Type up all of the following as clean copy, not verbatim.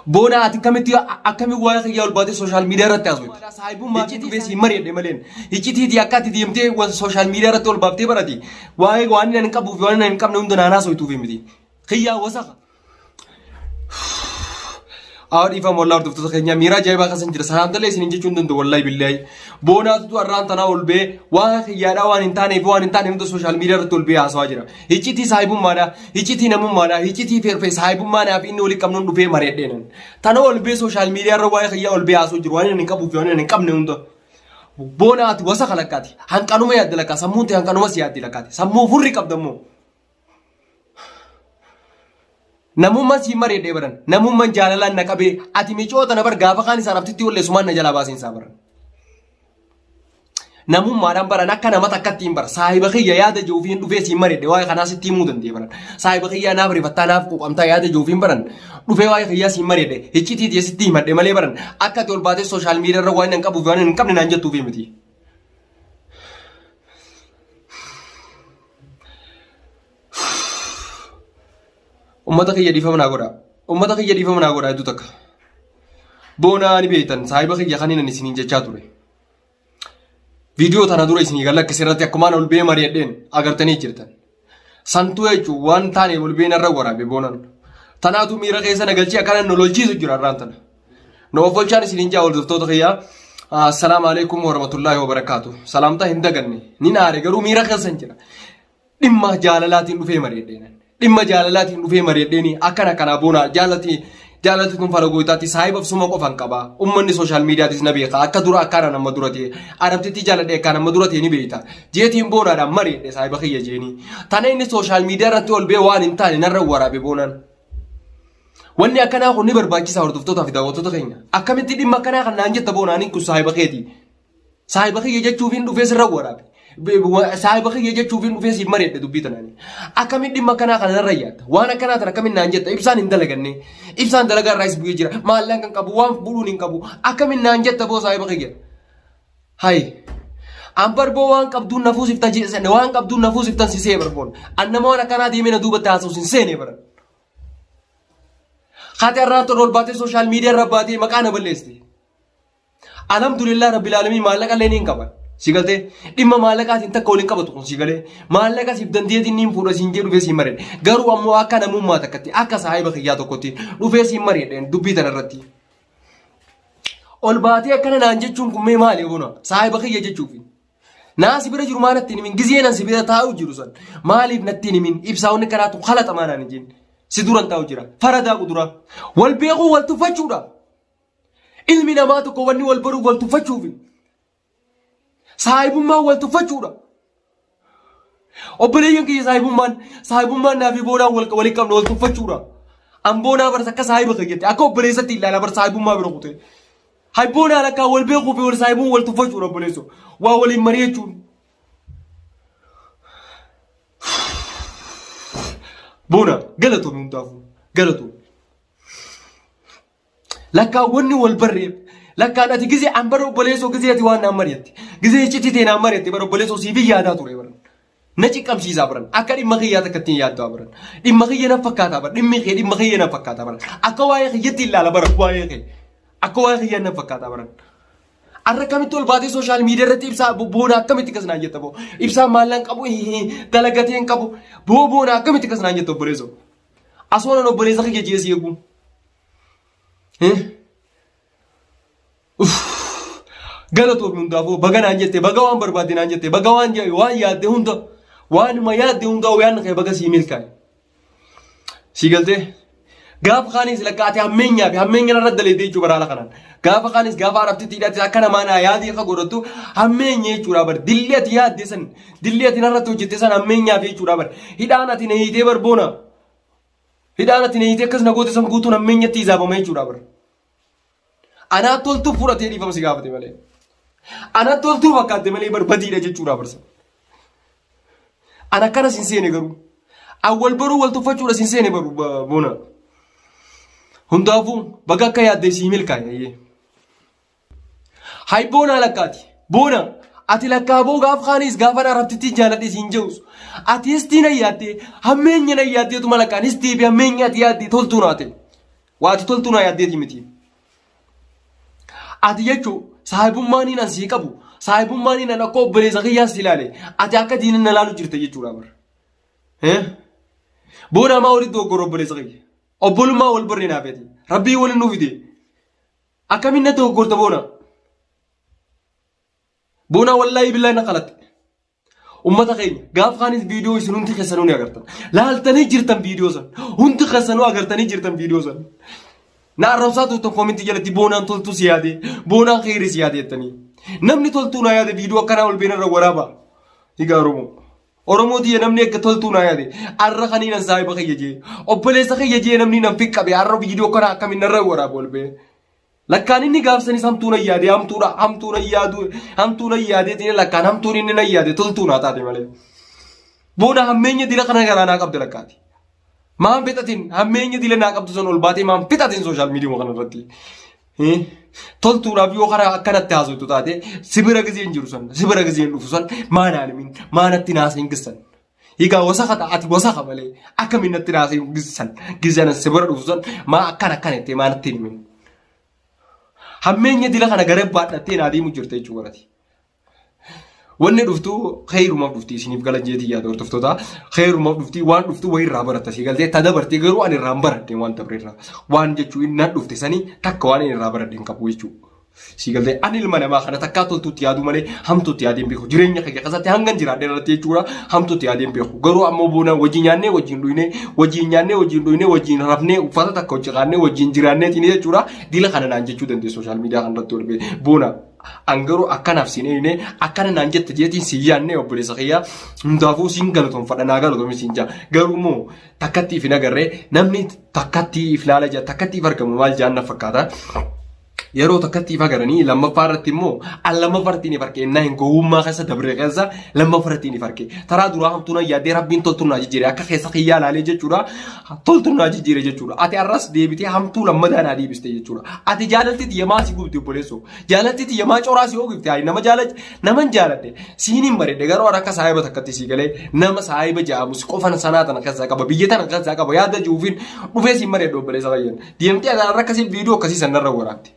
Bona ati kamitti akkami waa'ee kiyyaa ol baatee sooshaal miidiyaa irratti haasofti. Saayibuu maatii dhufee si mari'adhe maleen. Iccitii akkatti deemtee sooshaal miidiyaa irratti ol baaftee barati. Waa'ee waan hin qabuuf waan hin qabne hunda naan haasoftuuf miti. Kiyyaa wasaqa. Aadii fa mollaa hordoftoota keenya miiraa ajaa'ibaa kasan jira. Salaamtalee isin jechuun danda'u wallahi billahi. Boonaatu arraan tanaa ol bee waan kiyyaadhaa waan hin taaneef hunda sooshaal miidiyaa irratti ol bee haasawaa jira. Iccitii saayibummaadha. Iccitii namummaadha. Iccitii feerfee saayibummaadhaaf inni olii qabnuun dhufee mari'adheenan. Tana ol bee sooshaal miidiyaa irra waa'ee kiyyaa ol bee haasawaa jiru. Waan hin qabuuf waan hin qabne hunda. Boonaati wasa kalakkaati. Hanqanuma yaadda lakkaa. Sammuun ta'e hanqanuma si yaaddi lakkaati. Sammuu furri qabdammoo. Namummaan si mari'adhee baran. Namummaan jaalalaan na qabee ati micoota na bar gaafa kaan isaan abtitti olleessumaan na jalaa baasiin isaa baran. Namummaadhaan baran akka namatti akkatti hin bara. Saahiba kiyya yaada joofiin dhufee si mari'adhe waa'ee kanaa sitti himuu danda'e baran. Saahiba kiyyaa naaf rifattaa naaf quuqamtaa yaada joofiin baran. Dhufee waa'ee kiyyaa si mari'adhe iccitii sitti himadhe malee baran. Akka ati ol baatee sooshaal miidiyaa irra waan hin qabuuf waan hin qabne naan jettuufi miti. Ummata kiyya dhiifama naa godha. Ummata kiyya dhiifama naa godha hedduu takka. Boonaa ni beektan saahiba kiyya kan inni isiniin jechaa ture. Viidiyoo tana dura isinii galakkise irratti akkumaan ol bee mari'adheen agartanii jirtan. Santuu jechuun waan taane ol been irra waraabe boonaan. Tanaatu miira keessa nagalchii akkana nu lolchiisu jira irraan tana. Noof olchaan isiniin jaa hordoftoota kiyyaa. Assalaamu alaikum warahmatullaahi wabarakaatu. Salaamtaa hin daganne. Ni naare garuu miira keessan jira. Dhimma jaalalaatiin dhufee mari'adheen. Dhimma jaalalaatiin dhufee mari'adheeni akkana kana boona jaalati kun fara gootaatti saahibaaf suma qofan qaba. Uummanni sooshaal miidiyaatis na beeka akka dura akkana nama dura ta'e arabtitti jaaladhe akka nama dura ta'e ni beekta. Jeetiin boonaadhaan mari'adhe saahiba kiyya jeeni. Tana inni sooshaal miidiyaa irratti ol bee waan hin taane narra waraabe boonaan. Wanni akkanaa kun ni barbaachisa hordoftootaa fi daawwattoota keenya. Akkamitti dhimma akkanaa kan naan jetta boonaan kun saahiba keeti. Saahiba kiyya jechuufiin dhufee sirra waraabe. Saahiba kiyya jechuufiin dhufee si mari'adhe dubbii tanaan. Akkamitti dhimma akkanaa kana narra yaadda. Waan akkanaa tan akkamitti naan jetta ibsaan hin dalaganne. Ibsaan dalagaa irraas bu'ee jira. Maallaan kan qabu waan bu'uun hin qabu. Akkamitti naan jetta boo saahiba kiyya. Hayi. Ambar boo waan qabduun nafuus iftan jeesane waan qabduun nafuus iftan si see barboon. Annama waan akkanaa deemee na duubatti haasa'uus hin seene bara. Haati irraa ol baatee sooshaal miidiyaa irra baatee maqaa na balleessite. Alhamdulillah rabbil aalamiin maallaqa illee ni hin qaban. Sigalee dhimma maallaqaatiin takka waliin qabatu kun sigalee maallaqa siif dandeetiin niin fuudha siin jedhu dhufee siin mari'adhe garuu ammoo akka namummaa takkatti akka saahiba kiyyaa tokkotti dhufee siin mari'adhe dubbii tana irratti. Ol baatee akkana naan jechuun kun mee maali boona saahiba kiyya jechuufi. Naa si bira jiru maa natti himin gizee nan si bira taa'u jiru san maaliif natti himin ibsaawonni kanaatu halaxamaa naan hin si duran taa'u jira faradaa qudura wal beekuu wal tuffachuudha. Ilmi namaa tokko wanni wal baruuf wal tuffachuufi. Saayibummaan wal tuffachuudha. Obboleeyyan kiyya saayibummaan naa fi boonaan wal qabne wal tuffachuudha. An boonaa barsa akka saayiba kiyyatte akka obboleessatti ilaala barsa saayibummaa bira kute. Hay boonaan akka wal beekuu fi wal saayibuun wal tuffachuudha obboleesso. Waa waliin mari'achuun. Boona galatoomii hundaafuu galatoomii. Lakkaawwanni wal barreef. Lakkaan ati gizee an bara obboleessoo gizee ati waan naan mari'atti. Gizee iccitii ta'e naan mari'atti bara obboleessoo siif yaadaa ture baran. Na ciqqabsiisaa baran. Akka dhimma kiyyaa takka ittiin yaaddaa baran. Dhimma kiyya na fakkaataa baran. Dhimmi kee dhimma kiyya na fakkaataa baran. Akka waa'ee kiyyatti ilaala baran waa'ee kee. Akka waa'ee kiyyaa na fakkaataa baran. Arra kamitti ol baatee sooshaal miidiyaa irratti ibsaa boona akkamitti kas naan jetta boo. Ibsaa maallaan qabu dalagatee hin qabu. Boona akkamitti kas naan jetta obboleessoo. Asoonan obboleessa kiyya jeesii eeguun. Galatoomii hundaafuu baga naan jette baga waan barbaadde naan jette baga waan yaadde hunda waanuma yaadde hunda waan kee baga sii milkaa'e. Si galtee gaafa kaanis lakkaate hammeenyaa fi hammeenya irra daleedee jechuudha baraala kanaan. Gaafa kaanis gaafa arabtitti hidhatte akka namaa naa yaadii akka godhattu hammeenya jechuudha bar dillee ati yaadde san dillee ati narratti hojjette san hammeenyaa fi jechuudha bar hidhaan ati na hiitee bar boona hidhaan ati na hiitee akkas na goote san guutuun hammeenyatti izaafama jechuudha bar. Anaa toltuu fudhatee dhiifama si gaafate malee. Anaa toltuu fakkaatte malee barbadiidha jechuudha barsa. Ana kana sin seene garuu. Awwal baruu wal tuffachuudha sin seene baruu boona. Hundaafuu baga akka yaaddee sii milkaa'e. Hay boona lakkaati. Boona ati lakkaaboo gaaf kaanis gaafa arabtitti jaaladhe siin jeus. Ati istiin ayyaaddee hammeenya ayyaaddee tuma lakkaan istii fi hammeenya ati yaaddee toltuu naate. waati toltuu na yaaddeeti miti. Ati jechuun saahibummaan hin ansii qabu saahibummaan hin akka obboleessa kiyyaas ilaale ati akka diinni na laalu jirte jechuudha bara. Boona maa walitti dogoggora obboleessa kiyya obbolummaa wal barree naafeeti rabbii waliin nuuf fide akkamiin na dogoggorta boona. Boona wallaahi billaahi na qalatte. Ummata keenya gaaf kaanis viidiyoo isin hundi keessanuu ni agartan laaltanii jirtan viidiyoo san hundi keessanuu agartanii jirtan viidiyoo san. Na arrabsaa tuutan koominti jalatti boonaan toltuu si yaade boonaan kheyrii si yaade jettanii namni toltuu na yaade viidiyoo akkanaa ol beenarra waraabaa higaa Oromoo diye namni akka toltuu na yaade arra kaniinan saahiba kiyya jee obboleessa kiyya jee namni nan fiqqabe arra viidiyoo kana akkamiin narra waraaba ol bee lakkaan inni gaafsanis hamtuu na yaade hamtuu na yaade tine lakkaan hamtuun inni na yaade toltuu na taate malee boona hammeenya dila kana garaanaa qabde lakkaati. Maan pitatin hammeenya dila naa qabdu san ol baatee maan pitatin sooshaal miidiyaa kanarratti. Toltuudhaaf yoo karaa akkanatti haasoftu taate sibira gizeen jiru san sibira gizeen dhufu san maanaanimin maanatti naaseen gissan. Higaa wasaka ta'ati wasaka malee akkamiin natti naaseen gissan gizeen sibira dhufu san maa akkana itti maanatti himin. Hammeenya dila kana garee baadhattee naa deemu jirte jechuudha. Wanni dhuftu kheyrumaaf dhufti isiniif galan jeetii yaada hordoftoota kheyrumaaf dhufti waan dhuftu wayii irraa baratta si galtee tadabartee garuu ani irraa baradhee waan dabreerra waan jechuun nan dhufte sanii takka waan irraa baradhee hin qabu jechuudha. Si galtee ani ilma namaa kana takkaa toltuutti yaadu malee hamtuutti yaadeen beeku jireenya kee keessatti hangan jiraadhee irratti jechuudha hamtuutti yaadeen beeku garuu ammoo boonaan wajjin nyaannee wajjin dhuyne wajjin rafnee uffata takka hojii qaannee wajjin jiraanneetiin jechuudha dila kana naan jechuu dandeessu sooshaal miidiyaa kanarratti ol bee boona. Angaro akkanaaf sinee akkana naan jette jeetiin si yaannee obboleessa kiyyaa hundaafuu siin galatoonfadha naa galatoomii siin jaa garuu immoo takkattiif hin agarree namni takkattiif laala jaa takkattiif argamu maal jaanna fakkaata. Yeroo takkattiif agaranii lammaffaa irratti immoo lammaffatti ni farqee innaa hin gowwummaa keessa dabree keessa lammaffatti ni farqee taraa duraa hamtuuna yaadee rabbiin toltuunaa jijjiire akka keessa kiyyaa laalee jechuudha toltuunaa jijjiire jechuudha ati arras deebitee hamtuu lammadaan haa deebiste jechuudha ati jaalalti xiyyamaa si gubte obboleessoo jaalalti xiyyamaa coraa si oogifte haa nama jaaladhe siin hin bareedde garuu akka saayiba takkatti si galee nama saayiba jaamus qofan sanaa tana keessaa qaba biyya tana keessaa qaba yaada juufiin dhufee siin bareedde obboleessa fayyan deemtee agarra akkasii viidiyoo akkasii sanarra waraabte.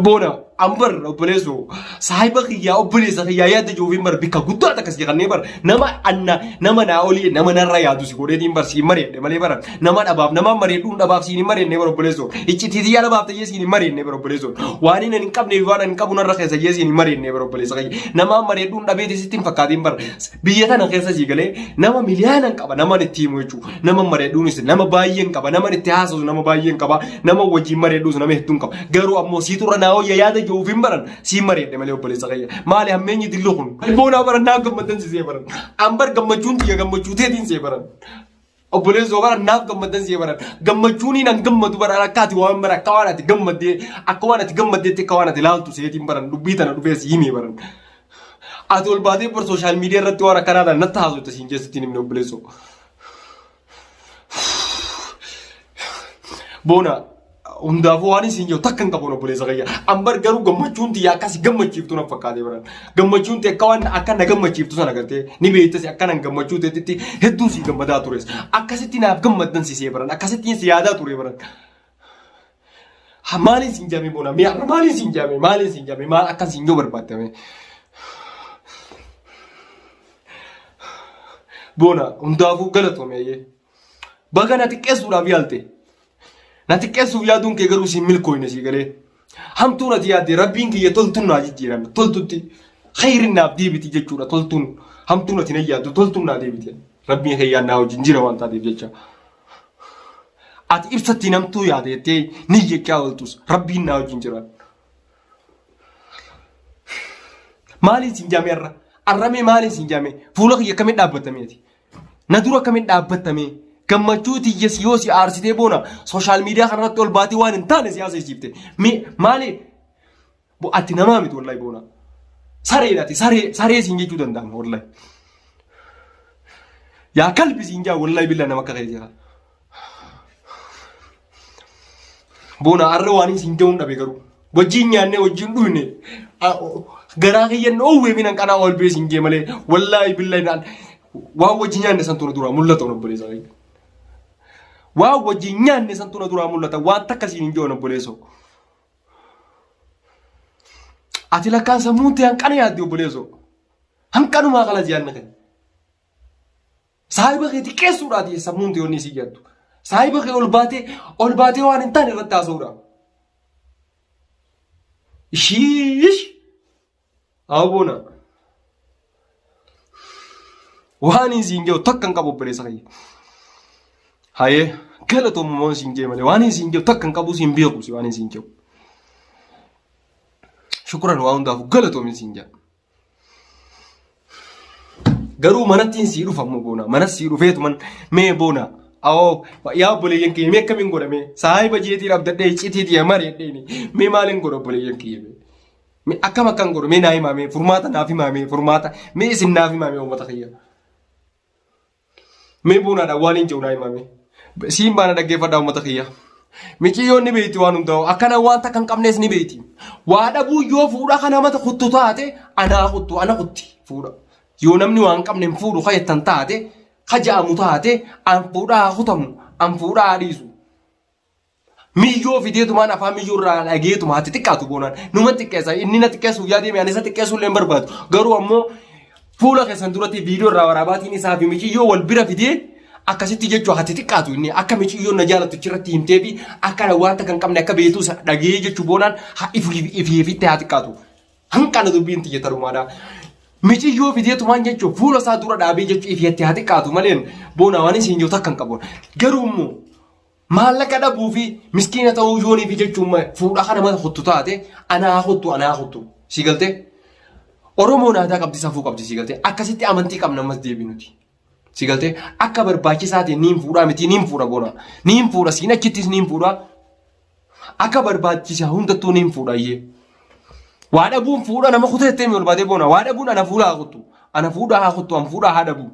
Boona ambar obboleessoo saahiba kiyyaa obboleessa kiyyaa yaada juufiin bar bikka guddaa akkas jedhanii bar nama naa olii nama narra yaadu si godheetiin bar siin mareedde malee bara nama dhabaaf nama mareedduun dhabaaf siin mareedne bar obboleessoo iccitiitii dhabaaf ta'ee siin mareedne bar obboleessoo waan hin qabne waan hin qabu narra keessa jee siin mareedne bar obboleessa kiyya nama mareedduun dhabeeti sitti hin fakkaatiin bar biyya tana keessa sii galee nama miliyaanan qaba nama itti himu jechuudha nama mareedduunis nama baay'een qaba nama itti haasasu nama baay'een qaba nama wajjin mareedduus nama hedduun qaba garuu ammoo siiturra naa hojja yaada juufiin baran siin mareedde malee obboleessa kiyya maali hammeenyi dillo kun boona baran naa gammadan si see baran ambar gammachuun xiyya gammachuu teetiin see baran obboleessoo baran naaf gammadan see baran gammachuun hin gammadu baran akkaati waan bara akka waan ati gammaddee akka waan ati gammaddeetti akka waan ati laaltu seetiin baran dubbii tana dhufee si himee baran ati ol baatee bar sooshaal miidiyaa irratti waan akkanaadhaan natti haasofte siin keessatti himne obboleessoo boona hundaafuu waan isin jiru takkan qabuun obboleessa kiyya ambar garuu gammachuun xiyyaa akkasii gammachiiftu na fakkaatee baran gammachuun xiyya akka waan akka na gammachiiftu sana agartee ni beektas akka nan gammachuu ta'etti hedduu si gammadaa tures akkasitti naaf gammaddan si see baran akkasitti si yaadaa ture baran. Maaliin siin jaame boona maaliin siin jaame maal akkan siin yoo barbaadame boona hundaafuu galatoome baga na xiqqeessuudhaaf yaalte. Nati kesuuf yaaduun kee garuu siin milkooyne sii galee hamtuu nati yaadde rabbiin kiyya toltuun naa jijjiiran toltutti khayriin naaf deebiti jechuudha toltuun hamtuu nati na yaaddu toltuun naa deebiti rabbiin kiyyaan naa wajjin jira waan taateef jecha ati ibsatti namtuu yaadeettee ni jechaa ooltus rabbiin naa wajjin jira maaliin siin jaame arramee maaliin siin jaame fuula kiyya akkamiin dhaabbatameeti na dura akkamiin dhaabbatamee gammachuu tiyyees yoo si aarsitee boona sooshaal miidiyaa kanarratti ol baatee waan hin taane siyaasa isiifte maali ati namaa miti wallahi boona sareedhaati saree siin jechuu danda'ama wallahi yaa kalbi siin jaa wallahi billa nama akka keessa boona arra waan siin ja'uun dhabe garuu wajjin nyaannee wajjin dhuyne garaa kiyyan oowwee minan qanaa ol bee siin jee malee wallahi billahi waan wajjin nyaanne san tuna dura mul'ata obboleessa Waa wajjin nyaanne santu na duraa mul'ata waan takka siin hin jiru obboleessoo. Ati lakkaan sammuun ta'e hanqana yaaddi obboleessoo. Hanqanumaa kala ji'anna kan. Saahiba kee xiqqeessuudhaati sammuun ta'e onni si jattu. Saahiba kee ol baatee waan hin taane irratti haasa'uudha. Shiish! Aboona. Waan hin siin jiru takka hin qabu obboleessa kee. Hayee galatoomumaan siin jee malee waan hin siin jiru takka hin qabu siin beeku waan hin siin jiru. Shukuran waa hundaaf galatoomi siin jaa. Garuu manatti hin sii dhufamu boona mana sii dhufeetu man mee boona. Awoo yaa obboleeyyan kiyya mee akkamiin godhame saahiba jeetii dhabdadhee citiitii mari'adheeni mee maaliin godha obboleeyyan kiyya mee akkam godhu mee naa himaame furmaata naaf himaame furmaata mee isin naaf himaame uummata kiyya mee boonaadhaan waan hin jiru naa himaame siin baana dhaggeeffadhaa uummata kiyya miciyyoon ni beekti waan hundaa'u akkana waan takka hin qabnees ni beekti waa dhabuu yoo fuudha kana mata kuttu taate ana kutti fuudha yoo namni waan qabne hin fuudhu kayyattan taate kaja'amu taate an fuudhaa hutamu an fuudhaa dhiisu. Miyyoo fideetumaan afaan miyyuurraa dhageetuma ati xiqqaatu boonaan numa xiqqeessa inni na xiqqeessuuf yaadee anisa xiqqeessuu illee hin barbaadu garuu ammoo fuula keessan duratti viidiyoo irraa waraabaatiin isaa fi miyyoo wal bira fidee akkasitti jechuun ati xiqqaatu inni akka miyyoo na jaalatu achirratti himtee fi akka wanta kan qabne akka beetuu dhagee jechuu boonaan ifiifitti haa xiqqaatu hanqana dubbiin xiyyeetarumaadha. Michiyyoo fideetumaan jechuun fuula isaa dura dhaabee jechuun ifiyatti haa xiqqaatu malee boona waan isin jiru takka hin qabu. Garuu immoo maallaqa dhabuu fi miskiina ta'uu yoonii fi jechuun fuudha kana mata hottu taate anaa hottu si galtee Oromoon aadaa qabdi safuu qabdi si galtee akkasitti amantii qabna ammas deebinuti si galtee akka barbaachisaati niin fuudhaa miti niin fuudha boona niin fuudha siin achittis niin fuudha akka barbaachisaa hundattuu niin fuudhayyee. Waa dhabuun fuudha nama kuteettee mi ol baatee boona waa dhabuun ana fuudha haa kuttu an fuudha haa dhabu.